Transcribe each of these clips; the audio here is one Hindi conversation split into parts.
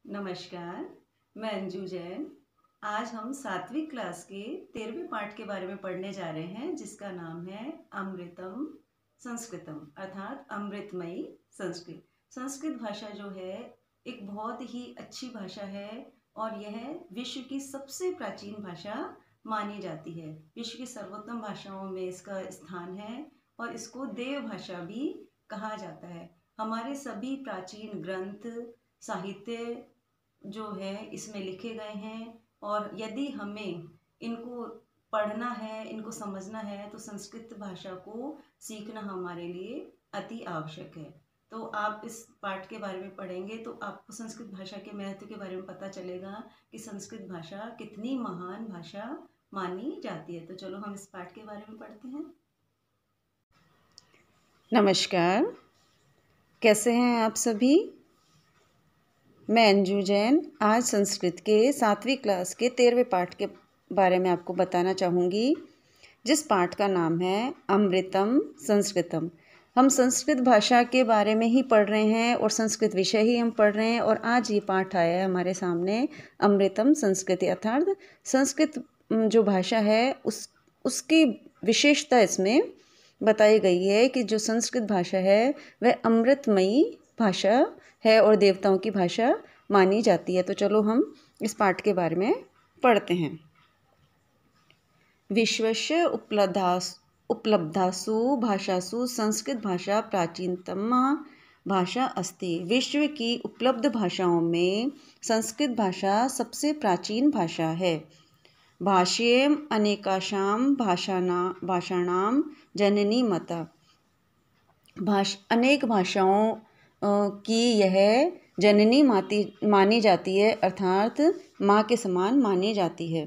नमस्कार, मैं अंजू जैन। आज हम 7वीं क्लास के 13वें पाठ के बारे में पढ़ने जा रहे हैं, जिसका नाम है अमृतम संस्कृतम, अर्थात अमृतमयी संस्कृत। संस्कृत भाषा जो है एक बहुत ही अच्छी भाषा है और यह विश्व की सबसे प्राचीन भाषा मानी जाती है। विश्व की सर्वोत्तम भाषाओं में इसका स्थान है और इसको देव भाषा भी कहा जाता है। हमारे सभी प्राचीन ग्रंथ, साहित्य जो है इसमें लिखे गए हैं और यदि हमें इनको पढ़ना है, इनको समझना है, तो संस्कृत भाषा को सीखना हमारे लिए अति आवश्यक है। तो आप इस पाठ के बारे में पढ़ेंगे तो आपको संस्कृत भाषा के महत्व के बारे में पता चलेगा कि संस्कृत भाषा कितनी महान भाषा मानी जाती है। तो चलो हम इस पाठ के बारे में पढ़ते हैं। नमस्कार, कैसे हैं आप सभी। मैं अंजू जैन आज संस्कृत के 7वीं क्लास के 13वें पाठ के बारे में आपको बताना चाहूँगी, जिस पाठ का नाम है अमृतम संस्कृतम। हम संस्कृत भाषा के बारे में ही पढ़ रहे हैं और संस्कृत विषय ही हम पढ़ रहे हैं और आज ये पाठ आया है हमारे सामने अमृतम संस्कृति, अर्थात संस्कृत जो भाषा है उसकी विशेषता इसमें बताई गई है कि जो संस्कृत भाषा है वह अमृतमयी भाषा है और देवताओं की भाषा मानी जाती है। तो चलो हम इस पाठ के बारे में पढ़ते हैं। विश्वस्य उपलब्धासु भाषासु संस्कृत भाषा प्राचीनतम भाषा अस्ति। विश्व की उपलब्ध भाषाओं में संस्कृत भाषा सबसे प्राचीन भाषा है। भाष्येम अनेकाशाम भाषाणाम जननी माता। अनेक भाषाओं की यह जननी मानी जाती है, अर्थात माँ के समान मानी जाती है।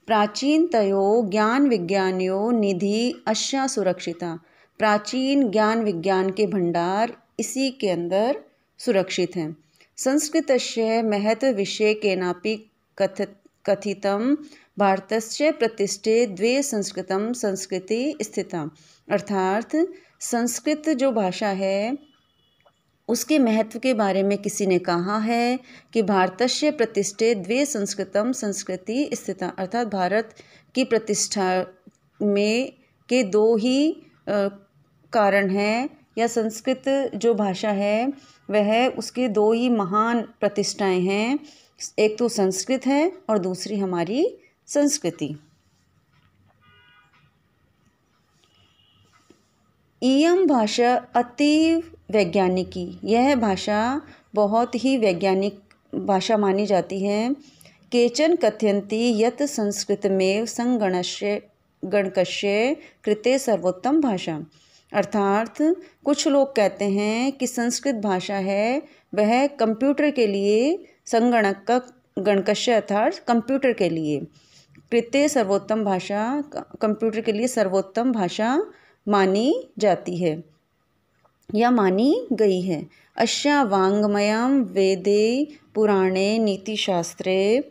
प्राचीनतयो ज्ञान विज्ञानयो निधि अश्या सुरक्षिता। प्राचीन ज्ञान विज्ञान के भंडार इसी के अंदर सुरक्षित हैं। संस्कृतस्य महत्व विषय केनापि कथितम भारतस्य प्रतिष्ठे द्वे संस्कृतम संस्कृति स्थिता। अर्थात संस्कृत जो भाषा है उसके महत्व के बारे में किसी ने कहा है कि भारतस्य प्रतिष्ठे द्वे संस्कृतम संस्कृति स्थिता, अर्थात भारत की प्रतिष्ठा में के दो ही कारण हैं, या संस्कृत जो भाषा है वह उसके दो ही महान प्रतिष्ठाएं हैं। एक तो संस्कृत है और दूसरी हमारी संस्कृति। इयं भाषा अतीव वैज्ञानिकी। यह भाषा बहुत ही वैज्ञानिक भाषा मानी जाती है। केचन कथयन्ति यत् संस्कृतमेव गणकस्य कृते सर्वोत्तम भाषा। अर्थात कुछ लोग कहते हैं कि संस्कृत भाषा है वह कंप्यूटर के लिए गणकस्य अर्थात कंप्यूटर के लिए कृते सर्वोत्तम भाषा, कंप्यूटर के लिए सर्वोत्तम भाषा मानी जाती है या मानी गई है। अश्या वाङ्मयं वेदे पुराणे नीतिशास्त्रे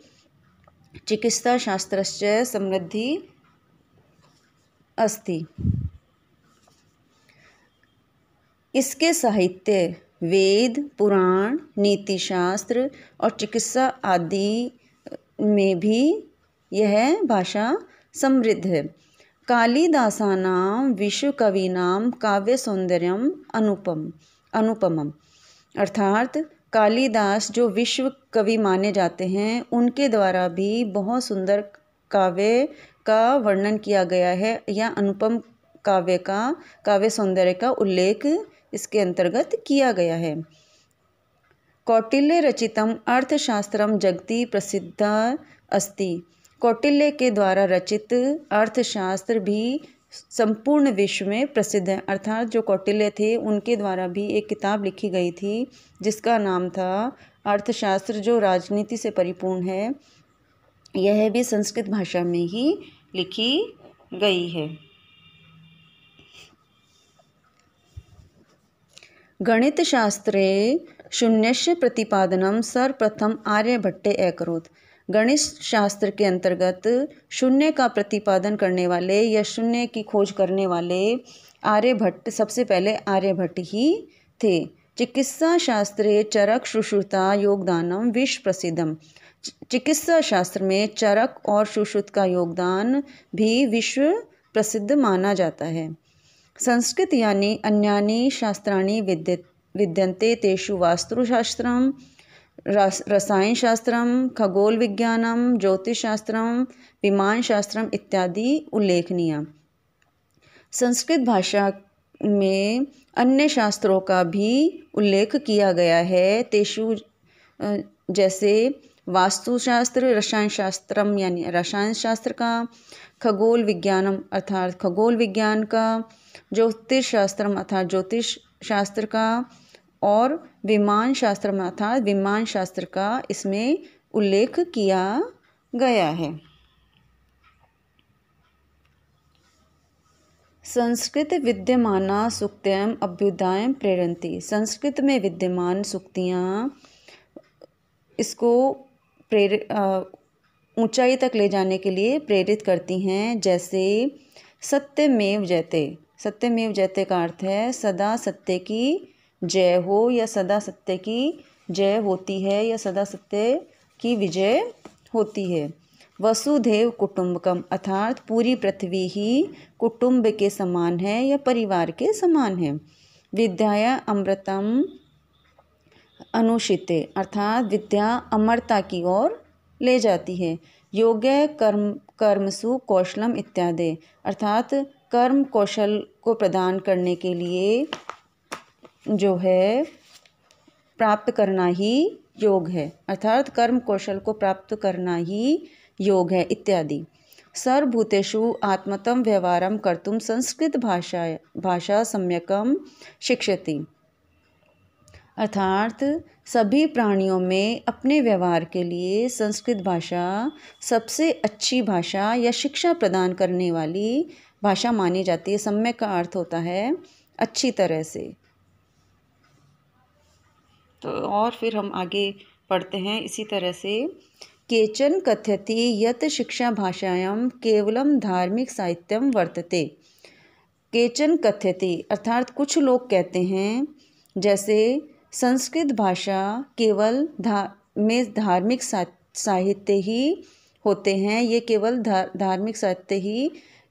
चिकित्साशास्त्रस्य समृद्धि अस्ति। इसके साहित्य वेद, पुराण, नीतिशास्त्र और चिकित्सा आदि में भी यह भाषा समृद्ध है। कालिदासानां विश्वकवीनां काव्य सौंदर्यम अनुपमम। अर्थात कालिदास जो विश्व कवि माने जाते हैं उनके द्वारा भी बहुत सुंदर काव्य का वर्णन किया गया है, या अनुपम काव्य सौंदर्य का उल्लेख इसके अंतर्गत किया गया है। कौटिल्य रचितम अर्थशास्त्रम जगति प्रसिद्ध अस्ति। कौटिल्य के द्वारा रचित अर्थशास्त्र भी संपूर्ण विश्व में प्रसिद्ध है। अर्थात जो कौटिल्य थे उनके द्वारा भी एक किताब लिखी गई थी जिसका नाम था अर्थशास्त्र, जो राजनीति से परिपूर्ण है। यह भी संस्कृत भाषा में ही लिखी गई है। गणितशास्त्रे शून्यस्य प्रतिपादनम सर्वप्रथम आर्यभट्टे अकरोत्। गणित शास्त्र के अंतर्गत शून्य का प्रतिपादन करने वाले या शून्य की खोज करने वाले आर्यभट्ट, सबसे पहले आर्यभट्ट ही थे। चिकित्सा शास्त्रे चरक शुश्रुता योगदानम विश्व प्रसिद्धम। चिकित्सा शास्त्र में चरक और सुश्रुत का योगदान भी विश्व प्रसिद्ध माना जाता है। संस्कृत यानी अन्यानि शास्त्राणि विद्यन्ते तेषु वास्तुशास्त्रम, रसायन शास्त्रम, खगोल विज्ञानम, ज्योतिष शास्त्रम, विमान शास्त्रम इत्यादि उल्लेखनीय। संस्कृत भाषा में अन्य शास्त्रों का भी उल्लेख किया गया है। तेषु जैसे वास्तुशास्त्र, रसायन शास्त्रम यानी रसायन शास्त्र का, खगोल विज्ञानम अर्थात खगोल विज्ञान का, ज्योतिष शास्त्रम अर्थात ज्योतिष शास्त्र का, और विमान शास्त्रम अर्थात विमान शास्त्र का इसमें उल्लेख किया गया है। संस्कृत विद्यमाना सूक्तयम अभ्युदयम प्रेरन्ति। संस्कृत में विद्यमान सूक्तियाँ इसको ऊंचाई तक ले जाने के लिए प्रेरित करती हैं। जैसे सत्यमेव जयते। सत्यमेव जयते का अर्थ है सदा सत्य की जय हो, या सदा सत्य की जय होती है, या सदा सत्य की विजय होती है। वसुधैव कुटुंबकम अर्थात पूरी पृथ्वी ही कुटुंब के समान है या परिवार के समान है। विद्याया अमृतम अनुशिते अर्थात विद्या अमरता की ओर ले जाती है। योगे कर्मसु कौशलम इत्यादि अर्थात कर्म कौशल को प्रदान करने के लिए जो है प्राप्त करना ही योग है, अर्थात कर्म कौशल को प्राप्त करना ही योग है इत्यादि। सर्वभूतेषु आत्मतम व्यवहारम कर्तुम संस्कृत भाषा सम्यकम शिक्षति अर्थात सभी प्राणियों में अपने व्यवहार के लिए संस्कृत भाषा सबसे अच्छी भाषा या शिक्षा प्रदान करने वाली भाषा मानी जाती है। सम्यक का अर्थ होता है अच्छी तरह से। तो और फिर हम आगे पढ़ते हैं इसी तरह से। केचन कथयति यत शिक्षा भाषायां केवलम धार्मिक साहित्यम वर्तते। केचन कथयति अर्थात कुछ लोग कहते हैं जैसे संस्कृत भाषा केवल में धार्मिक साहित्य ही होते हैं, ये केवल धार्मिक साहित्य ही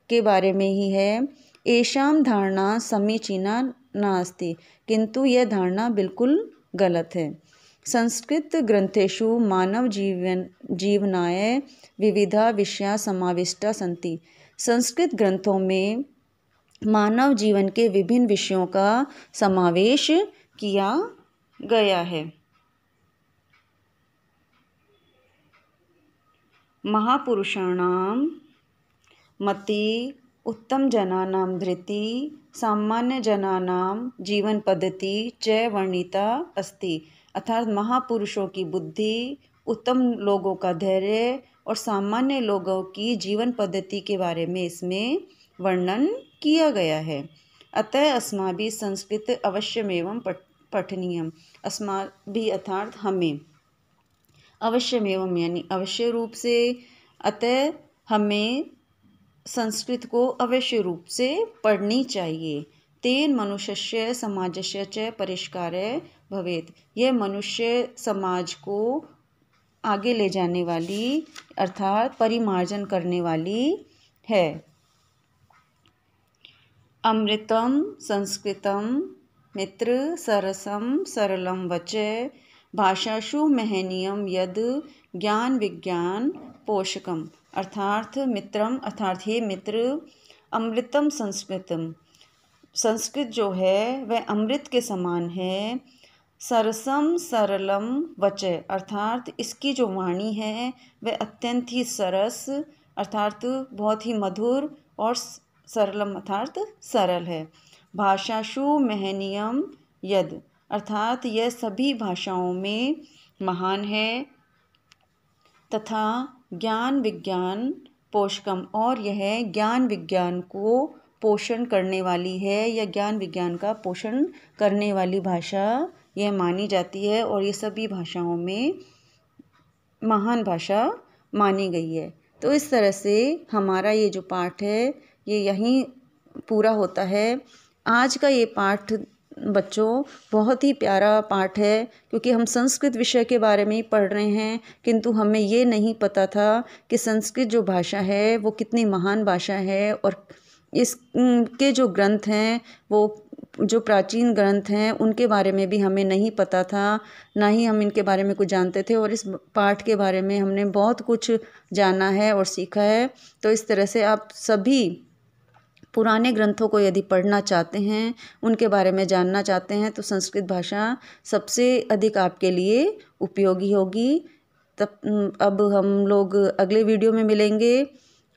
के बारे में ही है। एषां धारणा समीचीना नास्ति, किंतु यह धारणा बिल्कुल गलत है। संस्कृत ग्रंथेषु मानव जीवनाय विविधा विषया समाविष्टा सन्ति। संस्कृत ग्रंथों में मानव जीवन के विभिन्न विषयों का समावेश किया गया है। महापुरुषाणां मति उत्तम जनानां धृति सामान्य जनानां जीवन पद्धति च वर्णिता अस्ति अर्थात महापुरुषों की बुद्धि, उत्तम लोगों का धैर्य और सामान्य लोगों की जीवन पद्धति के बारे में इसमें वर्णन किया गया है। अतः अस्माभिः संस्कृत अवश्यमेव पठनीयम। अस्माभिः अर्थात हमें, अवश्यमेव यानी अवश्य रूप से, अतः हमें संस्कृत को अवश्य रूप से पढ़नी चाहिए। तेन मनुष्यस्य समाजस्य च परिष्कारः भवेत्। यह मनुष्य समाज को आगे ले जाने वाली अर्थात परिमार्जन करने वाली है। अमृतम संस्कृतम मित्र सरसम सरलम वच भाषासु महनीयम यद ज्ञान विज्ञान पोषकम अर्थात मित्रम अर्थात हे मित्र, अमृतम संस्कृतम संस्कृत जो है वह अमृत के समान है। सरसम सरलम वच अर्थात इसकी जो वाणी है वह अत्यंत ही सरस अर्थात बहुत ही मधुर और सरलम अर्थात सरल है। भाषासु महनीयम यद अर्थात यह सभी भाषाओं में महान है तथा ज्ञान विज्ञान पोषकम और यह ज्ञान विज्ञान को पोषण करने वाली है या ज्ञान विज्ञान का पोषण करने वाली भाषा यह मानी जाती है और ये सभी भाषाओं में महान भाषा मानी गई है। तो इस तरह से हमारा ये जो पाठ है ये यहीं पूरा होता है। आज का ये पाठ बच्चों, बहुत ही प्यारा पाठ है, क्योंकि हम संस्कृत विषय के बारे में ही पढ़ रहे हैं, किंतु हमें ये नहीं पता था कि संस्कृत जो भाषा है वो कितनी महान भाषा है, और इसके जो ग्रंथ हैं, वो जो प्राचीन ग्रंथ हैं, उनके बारे में भी हमें नहीं पता था, ना ही हम इनके बारे में कुछ जानते थे। और इस पाठ के बारे में हमने बहुत कुछ जाना है और सीखा है। तो इस तरह से आप सभी पुराने ग्रंथों को यदि पढ़ना चाहते हैं, उनके बारे में जानना चाहते हैं, तो संस्कृत भाषा सबसे अधिक आपके लिए उपयोगी होगी। तब अब हम लोग अगले वीडियो में मिलेंगे,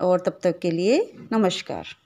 और तब तक के लिए नमस्कार।